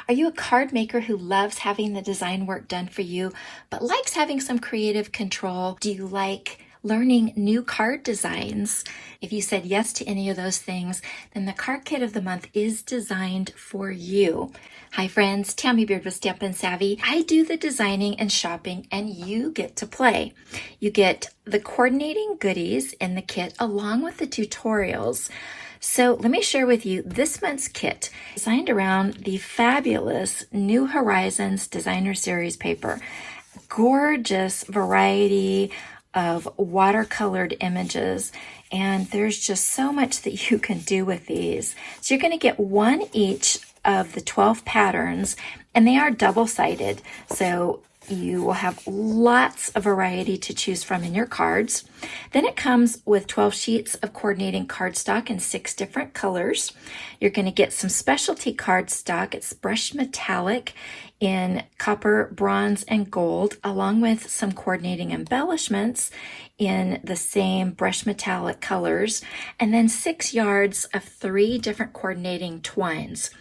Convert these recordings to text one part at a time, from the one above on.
Are you a card maker who loves having the design work done for you, but likes having some creative control? Do you like learning new card designs? If you said yes to any of those things, then the card kit of the month is designed for you. Hi friends, Tammy Beard with Stampin' Savvy. I do the designing and shopping and you get to play. You get the coordinating goodies in the kit along with the tutorials. So let me share with you this month's kit designed around the fabulous New Horizons Designer Series paper. Gorgeous variety of watercolored images, and there's just so much that you can do with these. So you're going to get one each of the 12 patterns, and they are double-sided, so you will have lots of variety to choose from in your cards. Then it comes with 12 sheets of coordinating cardstock in 6 different colors. You're going to get some specialty cardstock. It's brushed metallic in copper, bronze, and gold, along with some coordinating embellishments in the same brushed metallic colors, and then 6 yards of 3 different coordinating twines.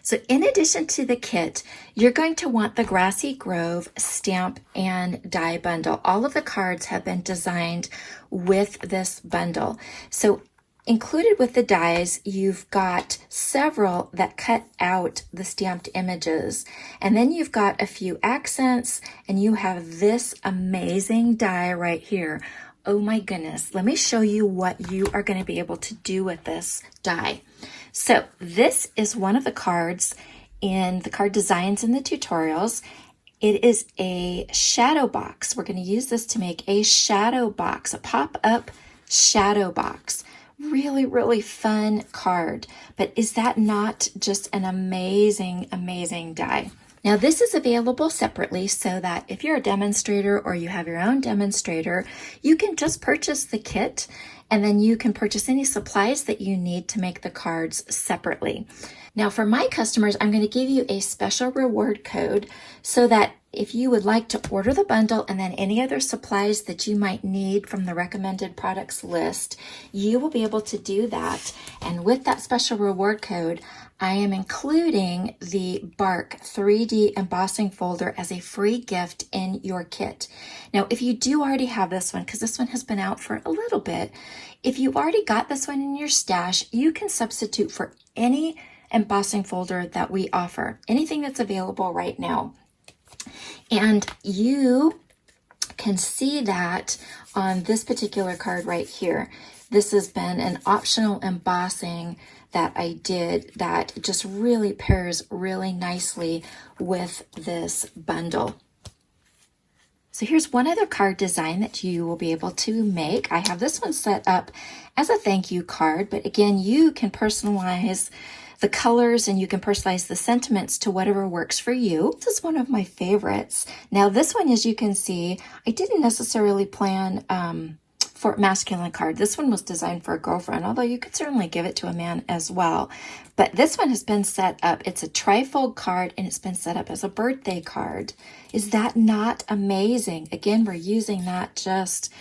So in addition to the kit, you're going to want the Grassy Grove stamp and die bundle. All of the cards have been designed with this bundle. So included with the dies, you've got several that cut out the stamped images. And then you've got a few accents, and you have this amazing die right here. Oh my goodness, let me show you what you are going to be able to do with this die. So this is one of the cards in the card designs in the tutorials. It is a shadow box. We're going to use this to make a shadow box, a pop-up shadow box. Really, really fun card. But is that not just an amazing, amazing die? Now this is available separately so that if you're a demonstrator or you have your own demonstrator, you can just purchase the kit and then you can purchase any supplies that you need to make the cards separately. Now for my customers, I'm going to give you a special reward code so that if you would like to order the bundle and then any other supplies that you might need from the recommended products list, you will be able to do that. And with that special reward code, I am including the Bark 3D embossing folder as a free gift in your kit. Now, if you do already have this one, because this one has been out for a little bit, if you already got this one in your stash, you can substitute for any embossing folder that we offer, anything that's available right now. And you can see that on this particular card right here. This has been an optional embossing that I did that just really pairs really nicely with this bundle. So here's one other card design that you will be able to make. I have this one set up as a thank you card, but again, you can personalize the colors and you can personalize the sentiments to whatever works for you. This is one of my favorites. Now this one, as you can see, I didn't necessarily plan for a masculine card. This one was designed for a girlfriend, although you could certainly give it to a man as well. But this one has been set up. It's a trifold card and it's been set up as a birthday card. Is that not amazing? Again, we're using that just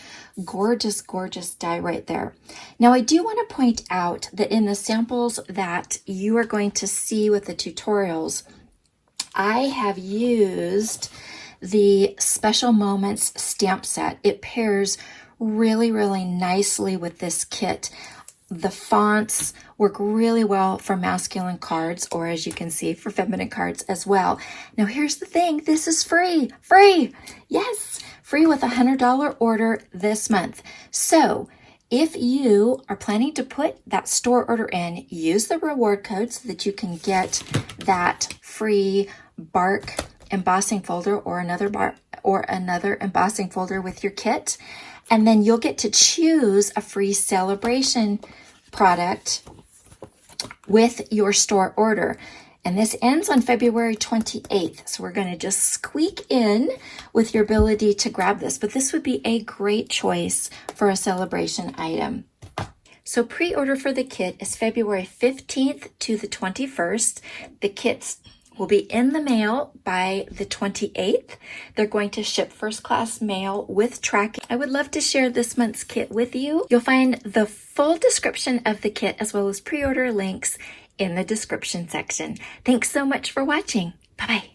gorgeous, gorgeous die right there. Now, I do want to point out that in the samples that you are going to see with the tutorials, I have used the Special Moments stamp set. It pairs really, really nicely with this kit. The fonts work really well for masculine cards, or as you can see, for feminine cards as well. Now, here's the thing. This is free. Free. Yes, free with a $100 order this month. So if you are planning to put that store order in, use the reward code so that you can get that free Bark embossing folder or another embossing folder with your kit. And then you'll get to choose a free celebration product with your store order. And this ends on February 28th. So we're going to just squeak in with your ability to grab this. But this would be a great choice for a celebration item. So pre-order for the kit is February 15th to the 21st. The kits will be in the mail by the 28th. They're going to ship first class mail with tracking. I would love to share this month's kit with you. You'll find the full description of the kit as well as pre-order links in the description section. Thanks so much for watching. Bye-bye.